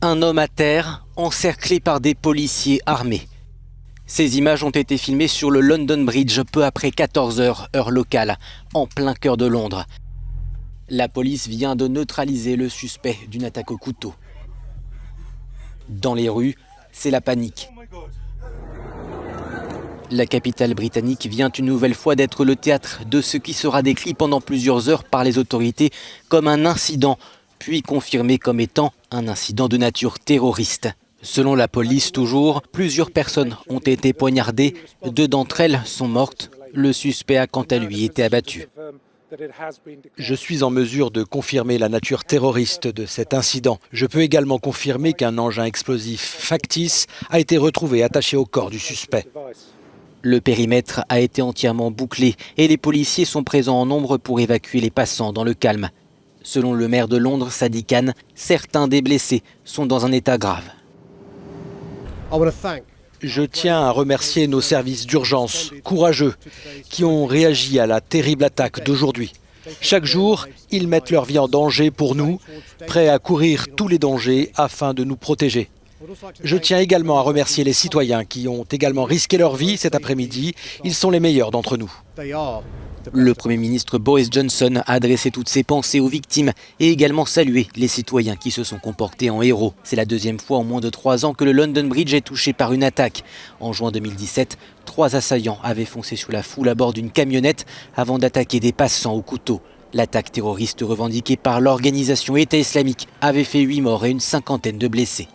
Un homme à terre, encerclé par des policiers armés. Ces images ont été filmées sur le London Bridge peu après 14 h, heure locale, en plein cœur de Londres. La police vient de neutraliser le suspect d'une attaque au couteau. Dans les rues, c'est la panique. La capitale britannique vient une nouvelle fois d'être le théâtre de ce qui sera décrit pendant plusieurs heures par les autorités comme un incident, puis confirmé comme étant un incident de nature terroriste. Selon la police toujours, plusieurs personnes ont été poignardées, 2 d'entre elles sont mortes. Le suspect a quant à lui été abattu. Je suis en mesure de confirmer la nature terroriste de cet incident. Je peux également confirmer qu'un engin explosif factice a été retrouvé attaché au corps du suspect. Le périmètre a été entièrement bouclé et les policiers sont présents en nombre pour évacuer les passants dans le calme. Selon le maire de Londres, Sadiq Khan, certains des blessés sont dans un état grave. Je tiens à remercier nos services d'urgence, courageux, qui ont réagi à la terrible attaque d'aujourd'hui. Chaque jour, ils mettent leur vie en danger pour nous, prêts à courir tous les dangers afin de nous protéger. Je tiens également à remercier les citoyens qui ont également risqué leur vie cet après-midi. Ils sont les meilleurs d'entre nous. Le Premier ministre Boris Johnson a adressé toutes ses pensées aux victimes et également salué les citoyens qui se sont comportés en héros. C'est la deuxième fois en moins de 3 ans que le London Bridge est touché par une attaque. En juin 2017, 3 assaillants avaient foncé sur la foule à bord d'une camionnette avant d'attaquer des passants au couteau. L'attaque terroriste revendiquée par l'organisation État islamique avait fait 8 morts et une 50aine de blessés.